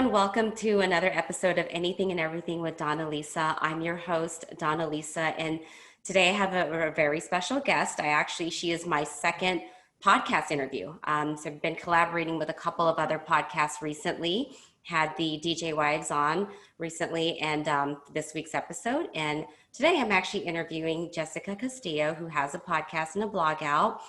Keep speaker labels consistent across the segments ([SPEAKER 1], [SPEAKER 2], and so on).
[SPEAKER 1] everyone. Welcome to another episode of Anything and Everything with Donna Lisa. I'm your host, Donna Lisa, and today I have a very special guest. She is my second podcast interview. So I've been collaborating with a couple of other podcasts recently, had the DJ Wives on recently and this week's episode. And today I'm actually interviewing Jessica Castillo, who has a podcast and a blog out.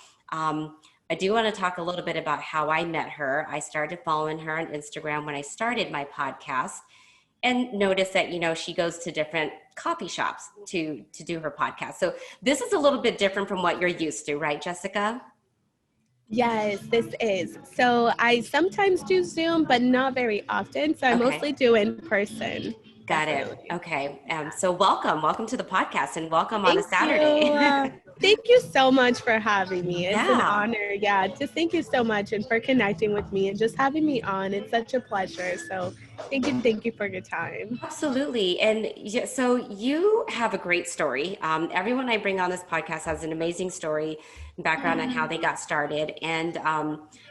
[SPEAKER 1] I do want to talk a little bit about how I met her. I started following her on Instagram when I started my podcast and noticed that, she goes to different coffee shops to do her podcast. So this is a little bit different from what you're used to, right, Jessica?
[SPEAKER 2] Yes, this is. So I sometimes do Zoom, but not very often. So I mostly do in person.
[SPEAKER 1] Got
[SPEAKER 2] Definitely.
[SPEAKER 1] it. Okay. So welcome to the podcast and welcome on a Saturday.
[SPEAKER 2] Thank you so much for having me. It's an honor. Yeah. Just thank you so much and for connecting with me and just having me on. It's such a pleasure. So thank you for your time.
[SPEAKER 1] Absolutely. And so you have a great story. Everyone I bring on this podcast has an amazing story and background on how they got started. And,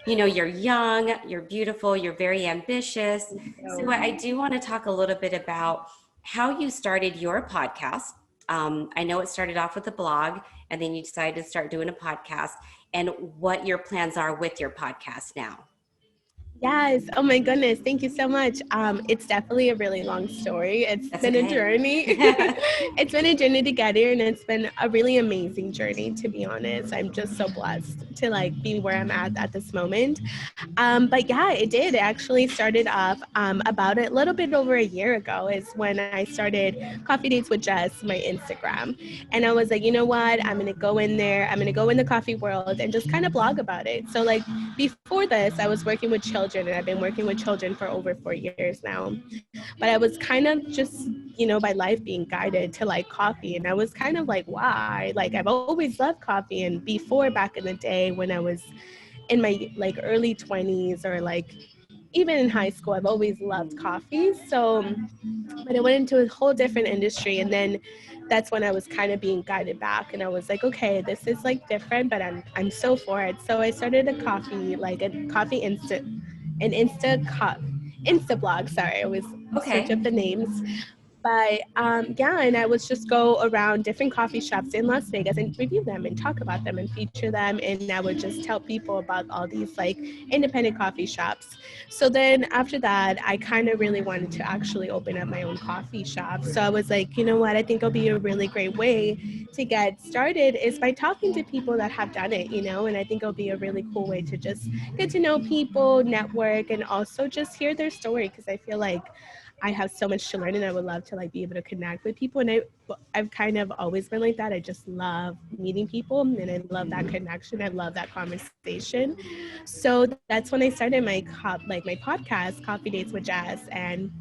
[SPEAKER 1] you're young, you're beautiful, you're very ambitious. So I do want to talk a little bit about how you started your podcast. I know it started off with a blog and then you decided to start doing a podcast, and what your plans are with your podcast now.
[SPEAKER 2] Yes. Oh my goodness. Thank you so much. It's definitely a really long story. It's been a journey. It's been a journey to get here, and it's been a really amazing journey, to be honest. I'm just so blessed to be where I'm at this moment. But yeah, it did. It actually started off about a little bit over a year ago is when I started Coffee Dates with Jess, my Instagram. And I was like, you know what? I'm going to go in there. I'm going to go in the coffee world and just kind of blog about it. So before this, I was working with children, and I've been working with children for over 4 years now. But I was kind of just, by life being guided to coffee. And I was kind of why? I've always loved coffee. And before, back in the day when I was in my early 20s or even in high school, I've always loved coffee. So, but I went into a whole different industry, and then that's when I was kind of being guided back, and I was like, okay, this is different, but I'm so for it. So I started a coffee Insta blog. Sorry, I was search up the names. But and I would just go around different coffee shops in Las Vegas and review them and talk about them and feature them. And I would just tell people about all these independent coffee shops. So then after that, I kind of really wanted to actually open up my own coffee shop. So I was like, you know what, I think it'll be a really great way to get started is by talking to people that have done it, and I think it'll be a really cool way to just get to know people, network, and also just hear their story, because I feel like I have so much to learn, and I would love to be able to connect with people. And I've kind of always been like that. I just love meeting people, and I love that connection. I love that conversation. So that's when I started my podcast, Coffee Dates with Jess, and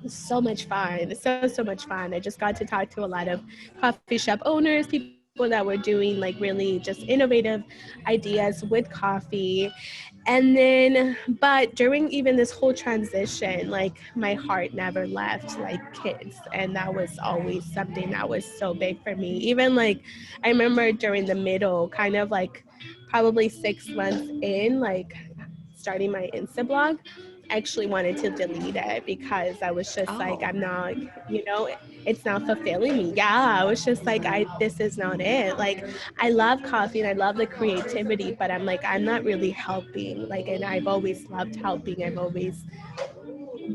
[SPEAKER 2] so much fun. So much fun. I just got to talk to a lot of coffee shop owners, people that were doing really just innovative ideas with coffee. And then, but during even this whole transition, my heart never left kids. And that was always something that was so big for me. Even I remember during the middle, kind of probably 6 months in, starting my Insta blog, I actually wanted to delete it because I was just I'm not, it's not fulfilling me. Yeah, I was just this is not it. I love coffee and I love the creativity, but I'm not really helping. And I've always loved helping.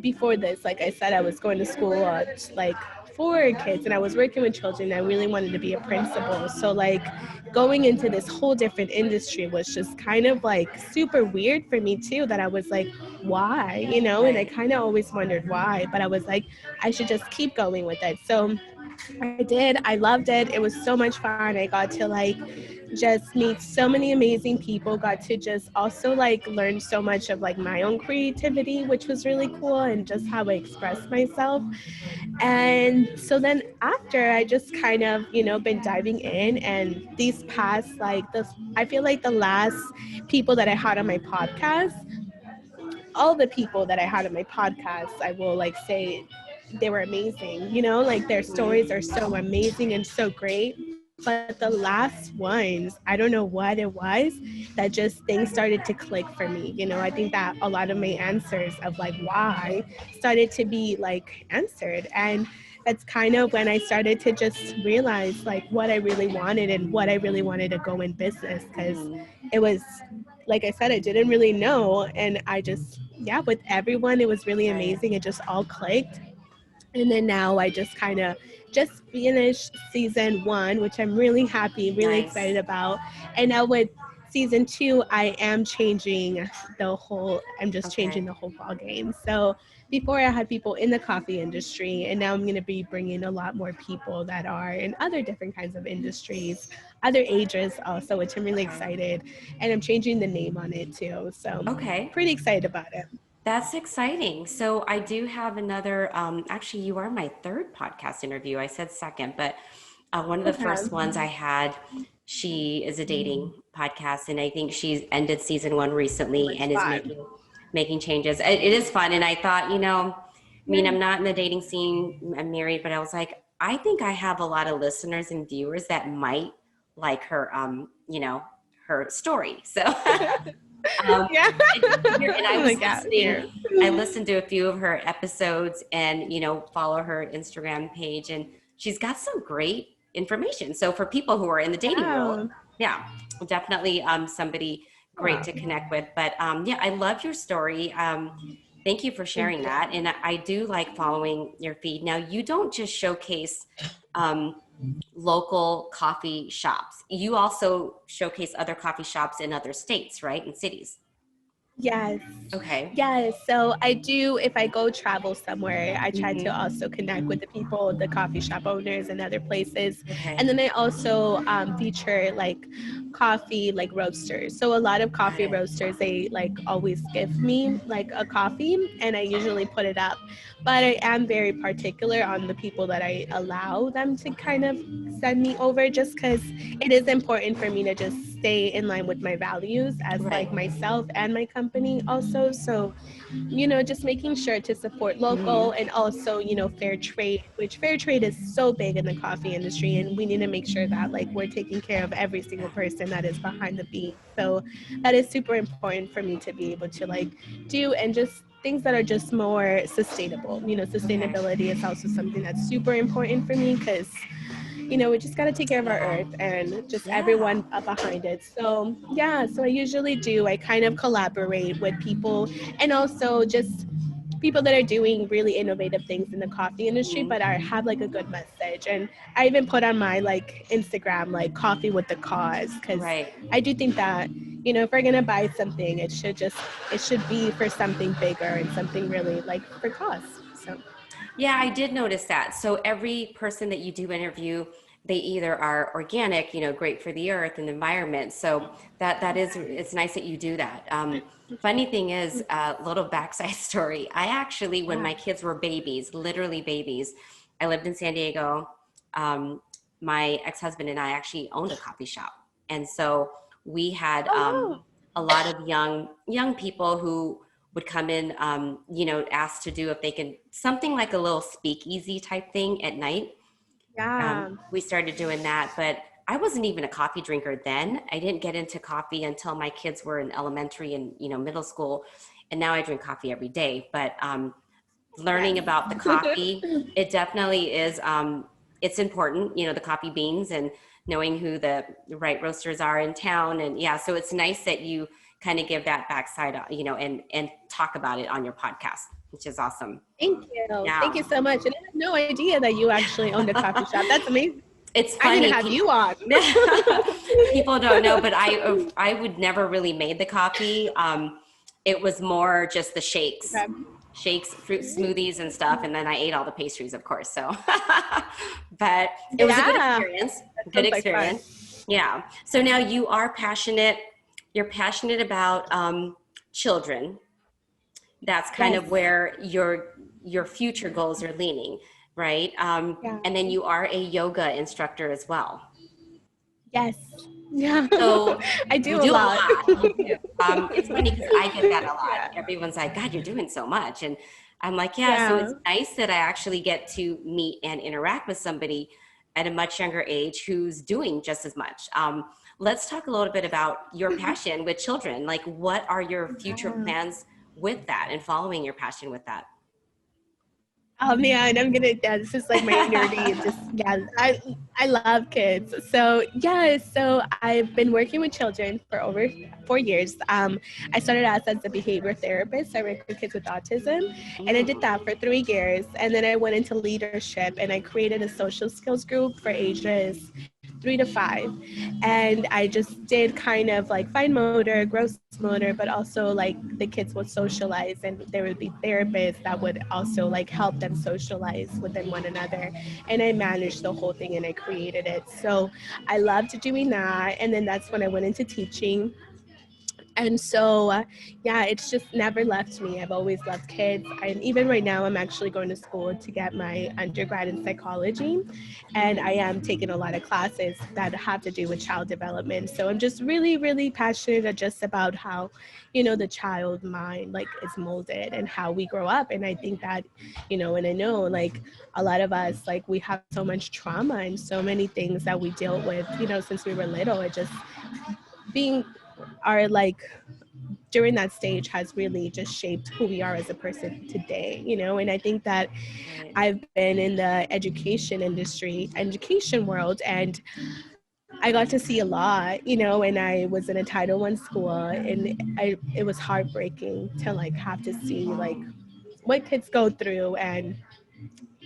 [SPEAKER 2] Before this, I said, I was going to school for kids, and I was working with children. I really wanted to be a principal. So going into this whole different industry was just kind of super weird for me too, that I was why, and I kind of always wondered why, but I was I should just keep going with it. So I did. I loved it. It was so much fun. I got to just meet so many amazing people, got to just also learn so much of my own creativity, which was really cool, and just how I express myself. And so then after, I just kind of, been diving in, and these past I feel the last people that I had on my podcast, all the people that I had on my podcast, I will say they were amazing, their stories are so amazing and so great. But the last ones, I don't know what it was that just things started to click for me. I think that a lot of my answers of like why started to be like answered. And that's kind of when I started to just realize like what I really wanted and what I really wanted to go in business. Because it was, like I said, I didn't really know. And I just, yeah, with everyone, it was really amazing. It just all clicked. And then now I just kind of just finished season 1, which I'm really happy, really excited about. And now with season 2, I am changing I'm just changing the whole ball game. So before I had people in the coffee industry, and now I'm going to be bringing a lot more people that are in other different kinds of industries, other ages also, which I'm really excited. And I'm changing the name on it too. So pretty excited about it.
[SPEAKER 1] That's exciting. So I do have another, actually, you are my third podcast interview. I said second, but one of the first ones I had, she is a dating podcast, and I think she's ended season 1 recently and is making changes. It is fun. And I thought, I mean, I'm not in the dating scene, I'm married, but I was like, I think I have a lot of listeners and viewers that might like her, her story. So and I listened to a few of her episodes and, follow her Instagram page, and she's got some great information. So for people who are in the dating world, definitely somebody great to connect with. But I love your story. Thank you for sharing that. And I do like following your feed. Now, you don't just showcase local coffee shops. You also showcase other coffee shops in other states, right? In cities.
[SPEAKER 2] Yes.
[SPEAKER 1] Okay.
[SPEAKER 2] Yes. So I do, if I go travel somewhere, I try to also connect with the people, the coffee shop owners and other places. And then I also feature like coffee, like roasters. So a lot of coffee roasters, they like always give me like a coffee and I usually put it up. But I am very particular on the people that I allow them to kind of send me over, just because it is important for me to just stay in line with my values as like myself and my company also. So, just making sure to support local and also, fair trade, which fair trade is so big in the coffee industry. And we need to make sure that like we're taking care of every single person that is behind the bean. So that is super important for me to be able to like do, and just things that are just more sustainable. Sustainability is also something that's super important for me, because we just got to take care of our earth and just everyone behind it. So so I usually do, I kind of collaborate with people, and also just people that are doing really innovative things in the coffee industry, but have like a good message. And I even put on my like Instagram, like coffee with the cause, because I do think that, if we're going to buy something, it should be for something bigger and something really like for cause. So.
[SPEAKER 1] Yeah, I did notice that. So every person that you do interview, they either are organic, great for the earth and the environment. So that is, it's nice that you do that. Funny thing is, little backside story. I actually, when my kids were babies, literally babies, I lived in San Diego. My ex-husband and I actually owned a coffee shop. And so we had a lot of young people who would come in, ask to do if they can, something like a little speakeasy type thing at night. We started doing that, but I wasn't even a coffee drinker then. I didn't get into coffee until my kids were in elementary and, middle school. And now I drink coffee every day, but learning about the coffee, it definitely is, it's important, the coffee beans and knowing who the right roasters are in town. And so it's nice that you kind of give that backside, and talk about it on your podcast, which is awesome.
[SPEAKER 2] Thank you. Yeah. Thank you so much. And I had no idea that you actually owned a coffee shop. That's amazing.
[SPEAKER 1] It's funny.
[SPEAKER 2] I didn't have you on.
[SPEAKER 1] People don't know, but I would never really made the coffee. It was more just the shakes. Okay. Shakes, fruit smoothies and stuff. And then I ate all the pastries, of course. So, but it was a good experience. Good experience. Yeah. So now you are passionate. You're passionate about children. That's kind of where your future goals are leaning, right? And then you are a yoga instructor as well.
[SPEAKER 2] Yes. Yeah.
[SPEAKER 1] So
[SPEAKER 2] I do a lot.
[SPEAKER 1] It's funny because I get that a lot. Yeah. Everyone's like, God, you're doing so much. And I'm like, so it's nice that I actually get to meet and interact with somebody at a much younger age who's doing just as much. Let's talk a little bit about your passion with children. Like, what are your future
[SPEAKER 2] Yeah.
[SPEAKER 1] plans with that and following your passion with that?
[SPEAKER 2] Oh man, yeah, this is like my nerdy, just, yeah, I love kids. So yeah, so I've been working with children for over 4 years. I started out as a behavior therapist. I work with kids with autism, and I did that for 3 years. And then I went into leadership, and I created a social skills group for ages 3 to 5. And I just did kind of like fine motor, gross motor, but also like the kids would socialize, and there would be therapists that would also like help them socialize within one another. And I managed the whole thing and I created it. So I loved doing that. And then that's when I went into teaching. And so, yeah, it's just never left me. I've always loved kids. And even right now, I'm actually going to school to get my undergrad in psychology. And I am taking a lot of classes that have to do with child development. So I'm just really, really passionate just about how, the child mind like is molded and how we grow up. And I think that, and I know like a lot of us, like we have so much trauma and so many things that we deal with, since we were little. It just being our like during that stage has really just shaped who we are as a person today, and I think that
[SPEAKER 1] Right.
[SPEAKER 2] I've been in the education world, and I got to see a lot, and I was in a Title I school, and it was heartbreaking to like have to see like what kids go through, and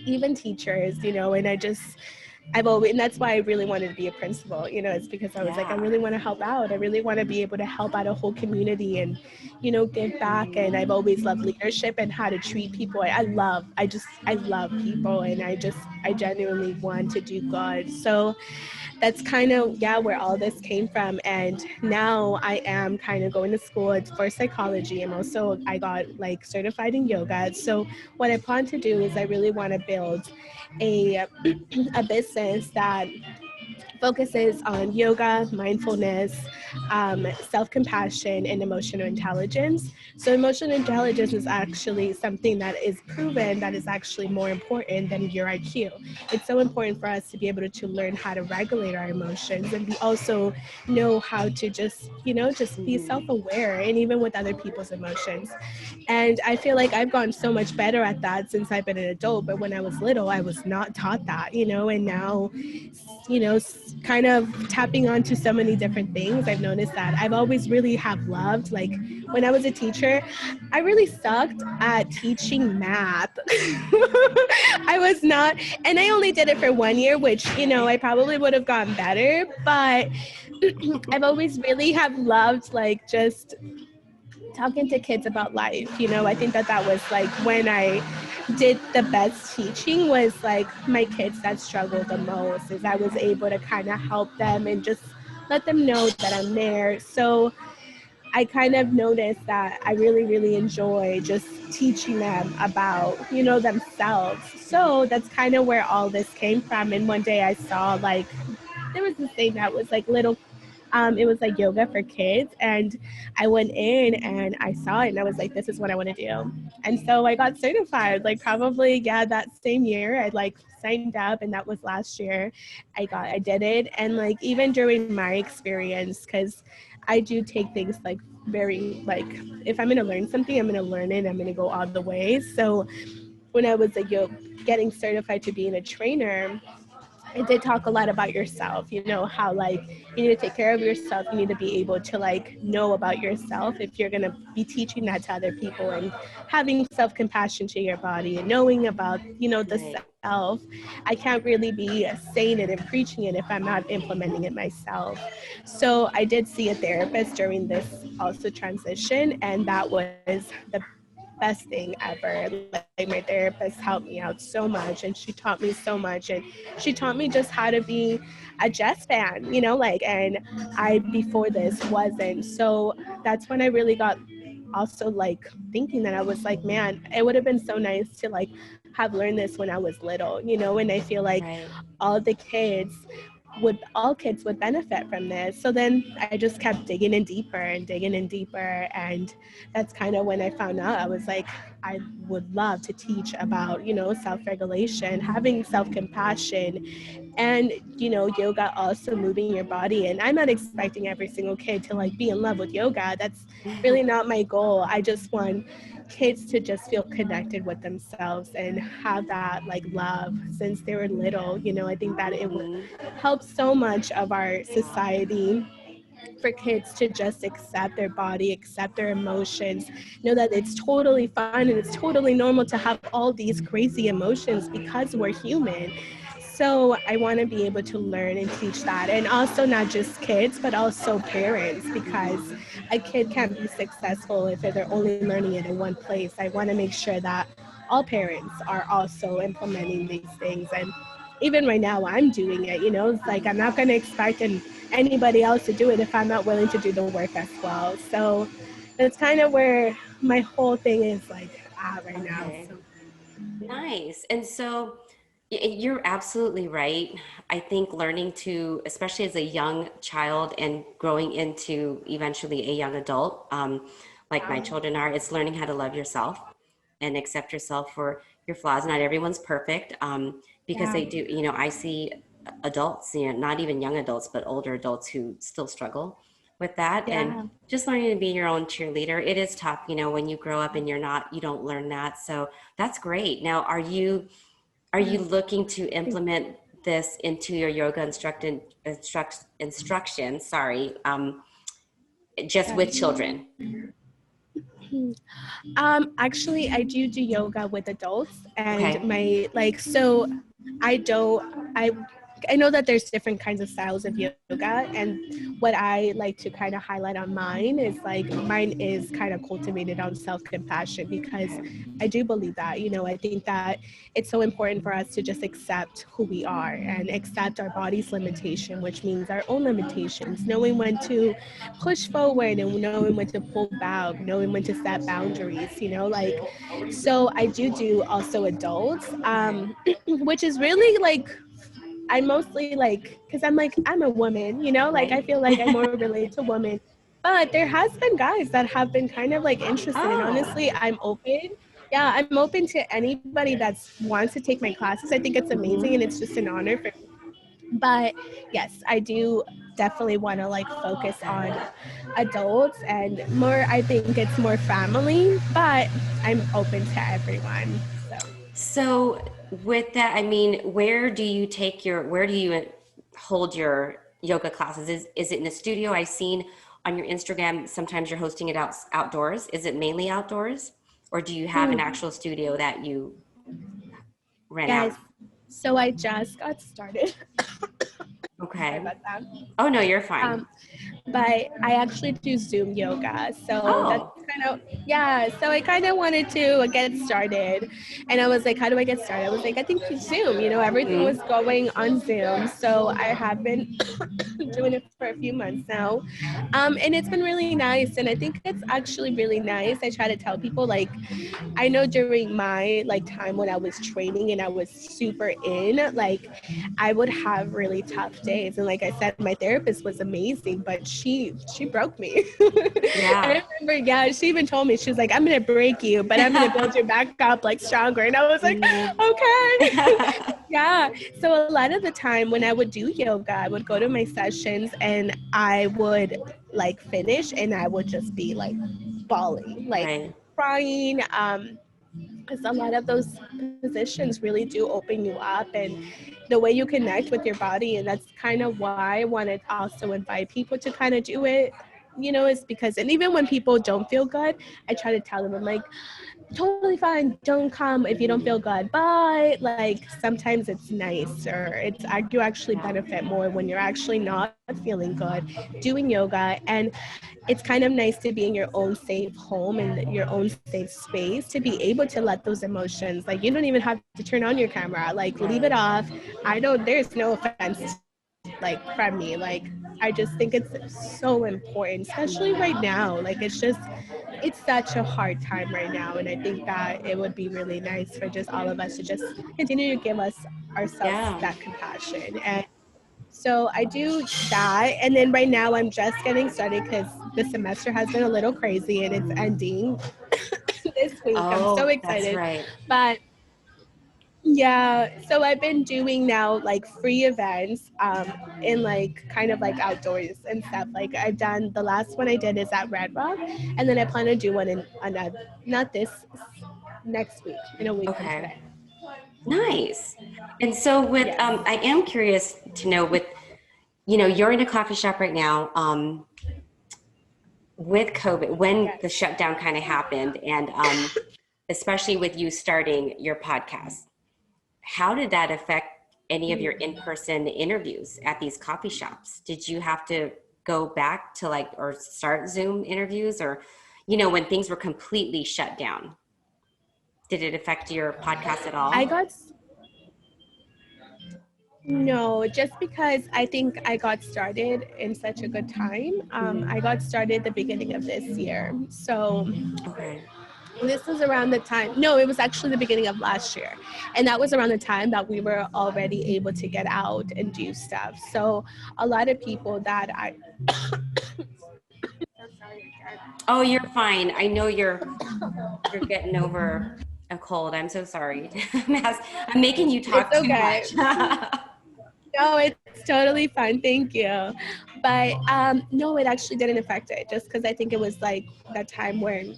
[SPEAKER 2] even teachers, and I've always, and that's why I really wanted to be a principal, it's because I was like, I
[SPEAKER 1] Yeah.
[SPEAKER 2] really want to help out. I really want to be able to help out a whole community and, give back. And I've always loved leadership and how to treat people. I love people, and I genuinely want to do good. So that's kind of, yeah, where all this came from. And now I am kind of going to school for psychology. I got like certified in yoga. So what I plan to do is I really want to build a a business that focuses on yoga, mindfulness, self-compassion, and emotional intelligence. So emotional intelligence is actually something that is proven that is actually more important than your IQ. It's so important for us to be able to learn how to regulate our emotions, and we also know how to just be self-aware, and even with other people's emotions. And I feel like I've gotten so much better at that since I've been an adult. But when I was little, I was not taught that, and now, kind of tapping onto so many different things, I've noticed that I've always really have loved, like when I was a teacher, I really sucked at teaching math. I was not, and I only did it for 1 year, which, I probably would have gotten better, but I've always really have loved like just talking to kids about life. I think that was like when I did the best teaching, was like my kids that struggle the most, is I was able to kind of help them and just let them know that I'm there. So I kind of noticed that I really, really enjoy just teaching them about, themselves. So that's kind of where all this came from. And one day I saw like, there was this thing that was like little, it was like yoga for kids, and I went in and I saw it and I was like, this is what I want to do. And so I got certified, like probably, yeah, that same year I like signed up, and that was last year. I did it. And like even during my experience, because I do take things like very like, if I'm going to learn something, I'm going to learn it, I'm going to go all the way. So when I was like getting certified to being a trainer, it did talk a lot about yourself, how like you need to take care of yourself. You need to be able to like know about yourself if you're going to be teaching that to other people, and having self-compassion to your body and knowing about, the
[SPEAKER 1] Right.
[SPEAKER 2] self. I can't really be saying it and preaching it if I'm not implementing it myself. So I did see a therapist during this also transition, and that was the best thing ever. Like my therapist helped me out so much, and she taught me so much, and she taught me just how to be a Jess fan, like, and I before this wasn't. So that's when I really got also like thinking that I was like, man, it would have been so nice to like have learned this when I was little, and I feel like
[SPEAKER 1] Right.
[SPEAKER 2] all the kids all kids would benefit from this. So then I just kept digging in deeper and digging in deeper. And that's kind of when I found out. I was like, I would love to teach about, self-regulation, having self-compassion, And, yoga also moving your body. And I'm not expecting every single kid to like be in love with yoga. That's really not my goal. I just want kids to just feel connected with themselves and have that like love since they were little. I think that it would help so much of our society for kids to just accept their body, accept their emotions, know that it's totally fine and it's totally normal to have all these crazy emotions because we're human. So I want to be able to learn and teach that. And also not just kids, but also parents, because a kid can't be successful if they're only learning it in one place. I want to make sure that all parents are also implementing these things. And even right now, I'm doing it, it's like I'm not going to expect anybody else to do it if I'm not willing to do the work as well. So that's kind of where my whole thing is like right now.
[SPEAKER 1] Okay.
[SPEAKER 2] So
[SPEAKER 1] Nice. And so you're absolutely right. I think learning to, especially as a young child and growing into eventually a young adult, like my children are, it's learning how to love yourself and accept yourself for your flaws. Not everyone's perfect, because
[SPEAKER 2] yeah,
[SPEAKER 1] they do, I see adults, not even young adults, but older adults who still struggle with that. And
[SPEAKER 2] yeah.
[SPEAKER 1] just learning to be your own cheerleader. It is tough, when you grow up and you don't learn that. So that's great. Now, are you looking to implement this into your yoga instruction, sorry, just with children?
[SPEAKER 2] Actually, I do yoga with adults, and
[SPEAKER 1] Okay.
[SPEAKER 2] my like so I don't I know that there's different kinds of styles of yoga, and what I like to kind of highlight on mine is like mine is kind of cultivated on self-compassion, because
[SPEAKER 1] Okay.
[SPEAKER 2] I do believe that, I think that it's so important for us to just accept who we are and accept our body's limitation, which means our own limitations, knowing when to push forward and knowing when to pull back, knowing when to set boundaries, like, so I do also adults,
[SPEAKER 1] Okay.
[SPEAKER 2] which is really like I mostly like, because I'm a woman, like I
[SPEAKER 1] Right.
[SPEAKER 2] feel like I more relate to women. But there has been guys that have been kind of like interested, and
[SPEAKER 1] Oh,
[SPEAKER 2] honestly, I'm open. Yeah, I'm open to anybody that wants to take my classes. I think it's amazing, and it's just an honor for me. But yes, I do definitely want to like focus on adults and more. I think it's more family, but I'm open to everyone. So.
[SPEAKER 1] so with that, I mean, where do you hold your yoga classes? Is it in a studio? I've seen on your Instagram, sometimes you're hosting it outdoors. Is it mainly outdoors? Or do you have an
[SPEAKER 2] Hmm.
[SPEAKER 1] actual studio that you rent
[SPEAKER 2] Yes.
[SPEAKER 1] out?
[SPEAKER 2] So I just got started. Sorry
[SPEAKER 1] Okay.
[SPEAKER 2] about that.
[SPEAKER 1] Oh no, you're fine.
[SPEAKER 2] Um, but I actually do Zoom yoga. So that's
[SPEAKER 1] Oh.
[SPEAKER 2] kind of, yeah. So I kind of wanted to get started. And I was like, how do I get started? I was like, I think Zoom, everything was
[SPEAKER 1] Mhm.
[SPEAKER 2] going on Zoom. So I have been doing it for a few months now. And it's been really nice. And I think it's actually really nice. I try to tell people, like, I know during my like time when I was training and I was super in, like I would have really tough days. And like I said, my therapist was amazing, but she broke me. And
[SPEAKER 1] Yeah.
[SPEAKER 2] I remember, yeah, she even told me, she was like, I'm gonna break you, but I'm gonna build you back up like stronger. And I was like,
[SPEAKER 1] Mhm.
[SPEAKER 2] okay. Yeah. So a lot of the time when I would do yoga, I would go to my sessions and I would like finish and I would just be like bawling, like
[SPEAKER 1] Right.
[SPEAKER 2] crying. Because a lot of those positions really do open you up and the way you connect with your body. And that's kind of why I want to also invite people to kind of do it, is because, and even when people don't feel good, I try to tell them, I'm like, totally fine, don't come if you don't feel good, but like sometimes it's nice, or you actually
[SPEAKER 1] Yeah.
[SPEAKER 2] benefit more when you're actually not feeling good doing yoga. And it's kind of nice to be in your own safe home and your own safe space to be able to let those emotions, like, you don't even have to turn on your camera, like leave it
[SPEAKER 1] Right.
[SPEAKER 2] off. I don't, there's no offense like from me, like I just think it's so important, especially right now. Like it's such a hard time right now, and I think that it would be really nice for just all of us to just continue to give us ourselves
[SPEAKER 1] Yeah.
[SPEAKER 2] that compassion. And so I do that. And then right now I'm just getting started because the semester has been a little crazy and it's ending this week. I'm so
[SPEAKER 1] Oh, that's
[SPEAKER 2] excited.
[SPEAKER 1] right.
[SPEAKER 2] But Yeah, so I've been doing now like free events in like kind of like outdoors and stuff. Like I've done the last one I did is at Red Rock, and then I plan to do one in another, not this, next week, in a week from
[SPEAKER 1] Okay.
[SPEAKER 2] today.
[SPEAKER 1] Nice. And so with
[SPEAKER 2] Yes.
[SPEAKER 1] I am curious to know with you're in a coffee shop right now. With COVID, when the
[SPEAKER 2] Yes.
[SPEAKER 1] shutdown kind of happened, and especially with you starting your podcast, how did that affect any of your in-person interviews at these coffee shops? Did you have to go back to like or start Zoom interviews, or when things were completely shut down? Did it affect your podcast at
[SPEAKER 2] I
[SPEAKER 1] all?
[SPEAKER 2] got No, just because I think I got started in such a good time. I got started the beginning of this year. So
[SPEAKER 1] Okay.
[SPEAKER 2] this was around the time, no, it was actually the beginning of last year. And that was around the time that we were already able to get out and do stuff. So a lot of people that I,
[SPEAKER 1] Oh, you're fine. I know you're getting over a cold. I'm so sorry. I'm making you
[SPEAKER 2] it's
[SPEAKER 1] talk too
[SPEAKER 2] okay.
[SPEAKER 1] much.
[SPEAKER 2] No, it's totally fine. Thank you. But no, it actually didn't affect it just because I think it was like that time when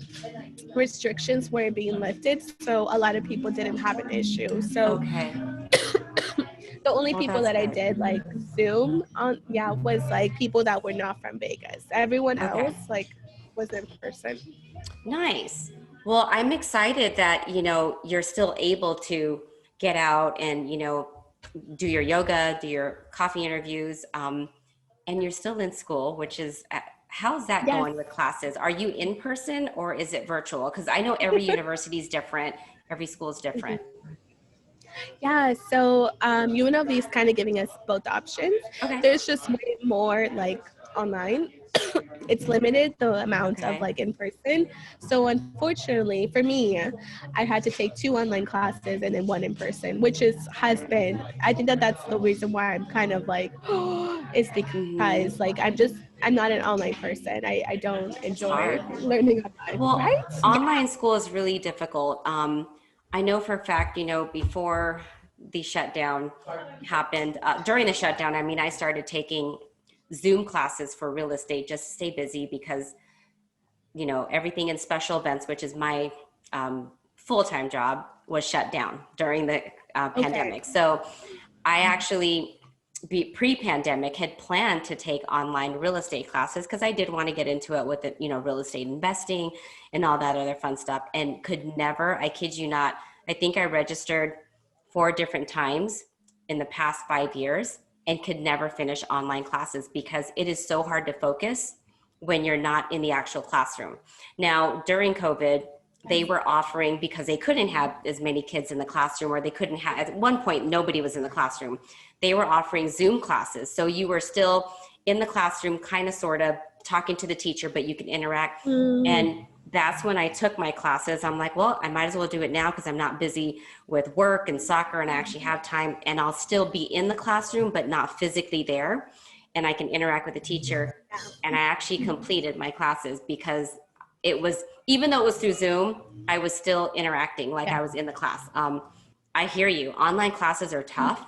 [SPEAKER 2] restrictions were being lifted. So a lot of people didn't have an issue. So
[SPEAKER 1] Okay.
[SPEAKER 2] the only
[SPEAKER 1] Well,
[SPEAKER 2] people
[SPEAKER 1] that's
[SPEAKER 2] that I
[SPEAKER 1] good.
[SPEAKER 2] did like Zoom on, yeah, was like people that were not from Vegas. Everyone
[SPEAKER 1] Okay.
[SPEAKER 2] else like was in person.
[SPEAKER 1] Nice. Well, I'm excited that, you're still able to get out and, do your yoga, do your coffee interviews, and you're still in school, which is, how's that
[SPEAKER 2] Yes.
[SPEAKER 1] going with classes? Are you in person or is it virtual? Because I know every university is different, every school is different.
[SPEAKER 2] Yeah, so UNLV is kind of giving us both options.
[SPEAKER 1] Okay.
[SPEAKER 2] There's just way more like online. It's limited the amount of
[SPEAKER 1] Okay.
[SPEAKER 2] like in person. So unfortunately for me, I had to take 2 online classes and then 1 in person, which is has been. I think that that's the reason why I'm kind of like, is
[SPEAKER 1] Hmm.
[SPEAKER 2] because like I'm not an online person. I don't
[SPEAKER 1] It's
[SPEAKER 2] enjoy
[SPEAKER 1] hard.
[SPEAKER 2] learning online,
[SPEAKER 1] Well,
[SPEAKER 2] right?
[SPEAKER 1] online school is really difficult. I know for a fact, before the shutdown happened, during the shutdown, I mean, I started taking Zoom classes for real estate just to stay busy because, everything in special events, which is my full-time job, was shut down during the
[SPEAKER 2] Okay.
[SPEAKER 1] pandemic. So I actually, pre-pandemic, had planned to take online real estate classes because I did want to get into it with the, real estate investing and all that other fun stuff, and could never, I kid you not, I think I registered 4 different times in the past 5 years and could never finish online classes because it is so hard to focus when you're not in the actual classroom. Now, during COVID, they were offering, because they couldn't have as many kids in the classroom, or they couldn't have, at one point nobody was in the classroom, they were offering Zoom classes, so you were still in the classroom, kind of sort of talking to the teacher, but you could interact.
[SPEAKER 2] Mm,
[SPEAKER 1] And that's when I took my classes. I'm like, well, I might as well do it now because I'm not busy with work and soccer, and I actually have time, and I'll still be in the classroom but not physically there, and I can interact with the teacher. And I actually completed my classes because it was, even though it was through Zoom, I was still interacting like I
[SPEAKER 2] yeah.
[SPEAKER 1] was in the class. I hear you. Online classes are tough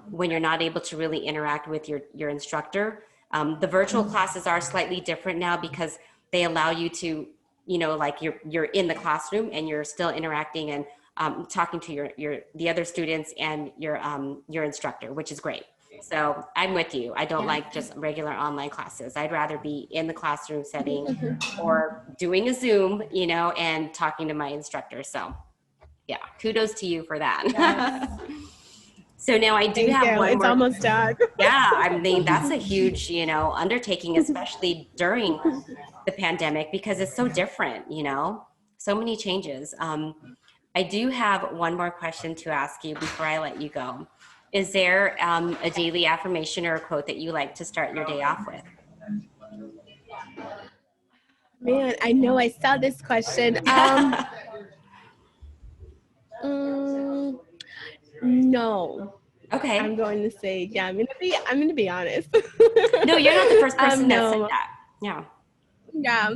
[SPEAKER 1] when you're not able to really interact with your instructor. The virtual classes are slightly different now because they allow you to, like you're in the classroom and you're still interacting and talking to your the other students and your instructor, which is great. So I'm with you. I don't like just regular online classes. I'd rather be in the classroom setting or doing a Zoom, and talking to my instructor. So yeah, kudos to you for
[SPEAKER 2] Yes.
[SPEAKER 1] that. So now I do
[SPEAKER 2] Thank
[SPEAKER 1] have
[SPEAKER 2] you.
[SPEAKER 1] one
[SPEAKER 2] It's
[SPEAKER 1] more.
[SPEAKER 2] almost done.
[SPEAKER 1] Yeah, I mean, that's a huge, undertaking, especially during the pandemic because it's so different, so many changes. I do have one more question to ask you before I let you go. Is there a daily affirmation or a quote that you like to start your day off with?
[SPEAKER 2] Man, I know I saw this question. Mm, no, I'm
[SPEAKER 1] Okay.
[SPEAKER 2] going to say, yeah, I'm gonna be honest.
[SPEAKER 1] No, you're not the first person that said
[SPEAKER 2] No,
[SPEAKER 1] that. Yeah.
[SPEAKER 2] yeah.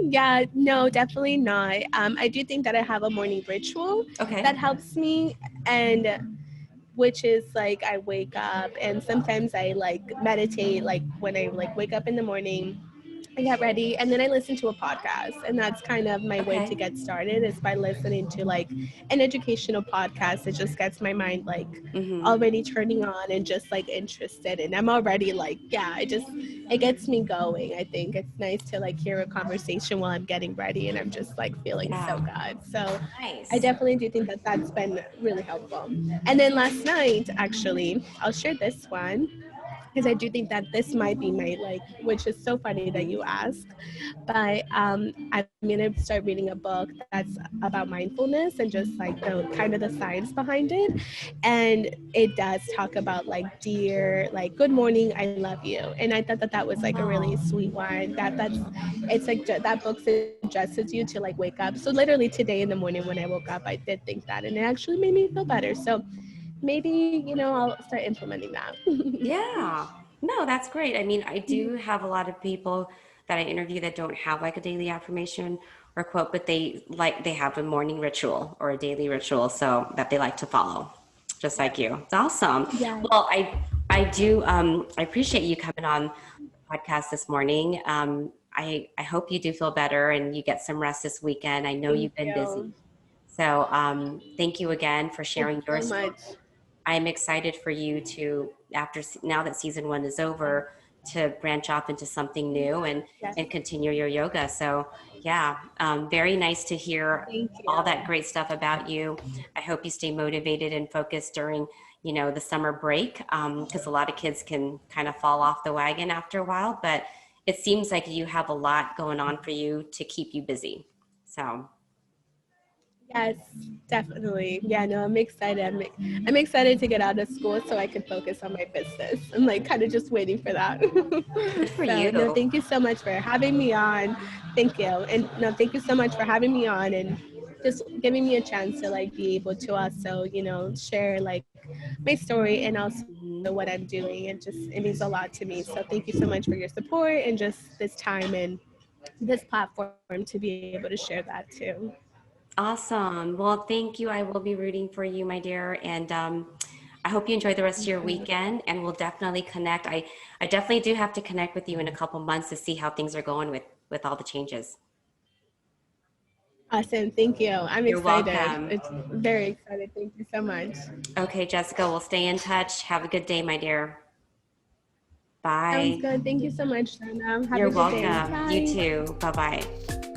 [SPEAKER 2] Yeah, no, definitely not. I do think that I have a morning ritual that helps me, and which is like I wake up and sometimes I like meditate, like when I like wake up in the morning, I get ready and then I listen to a podcast, and that's kind of my way to get started, is by listening to like an educational podcast. It just gets my mind like already turning on and just like interested, and I'm already like, yeah, it gets me going. I think it's nice to like hear a conversation while I'm getting ready and I'm just like feeling so good. So I definitely do think that that's been really helpful. And then last night, actually, I'll share this one because I do think that this might be my like, which is so funny that you ask, but I'm gonna start reading a book that's about mindfulness and just like the kind of the science behind it, and it does talk about like dear, like good morning, I love you, and I thought that that was like a really sweet one. That's it's like that book suggests you to like wake up. So literally today in the morning when I woke up, I did think that, and it actually made me feel better. So maybe, I'll start implementing that.
[SPEAKER 1] Yeah. No, that's great. I mean, I do have a lot of people that I interview that don't have like a daily affirmation or quote, but they have a morning ritual or a daily ritual so that they like to follow, just like you. It's awesome.
[SPEAKER 2] Yeah.
[SPEAKER 1] Well, I appreciate you coming on the podcast this morning. I hope you do feel better and you get some rest this weekend. I know
[SPEAKER 2] Thank
[SPEAKER 1] you've been busy.
[SPEAKER 2] you.
[SPEAKER 1] So thank you again for
[SPEAKER 2] Thank
[SPEAKER 1] sharing
[SPEAKER 2] you
[SPEAKER 1] your
[SPEAKER 2] so
[SPEAKER 1] story.
[SPEAKER 2] much.
[SPEAKER 1] I'm excited for you to, now that season one is over, to branch off into something new
[SPEAKER 2] Yes.
[SPEAKER 1] and continue your yoga. So yeah, very nice to hear
[SPEAKER 2] Thank
[SPEAKER 1] all
[SPEAKER 2] you.
[SPEAKER 1] that great stuff about you. I hope you stay motivated and focused during, the summer break, because a lot of kids can kind of fall off the wagon after a while, but it seems like you have a lot going on for you to keep you busy. So
[SPEAKER 2] Yes, definitely. Yeah, no, I'm excited. I'm excited to get out of school so I can focus on my business. I'm like kind of just waiting for that.
[SPEAKER 1] good for
[SPEAKER 2] So, no,
[SPEAKER 1] you.
[SPEAKER 2] thank you so much for having me on. Thank you. And no, thank you so much for having me on and just giving me a chance to like be able to also, share like my story and also
[SPEAKER 1] Mhm.
[SPEAKER 2] what I'm doing. It means a lot to me. So, thank you so much for your support and just this time and this platform to be able to share that too.
[SPEAKER 1] Awesome. Well, thank you. I will be rooting for you, my dear. And I hope you enjoy the rest of your weekend and we'll definitely connect. I definitely do have to connect with you in a couple months to see how things are going with all the changes.
[SPEAKER 2] Awesome. Thank you. I'm
[SPEAKER 1] You're
[SPEAKER 2] excited.
[SPEAKER 1] welcome.
[SPEAKER 2] It's very excited. Thank you so much.
[SPEAKER 1] Okay, Jessica, we'll stay in touch. Have a good day, my dear.
[SPEAKER 2] Sounds
[SPEAKER 1] Bye.
[SPEAKER 2] good. Thank you so much, Dana. Have
[SPEAKER 1] You're
[SPEAKER 2] a good day.
[SPEAKER 1] welcome. You
[SPEAKER 2] Bye.
[SPEAKER 1] too. Bye-bye.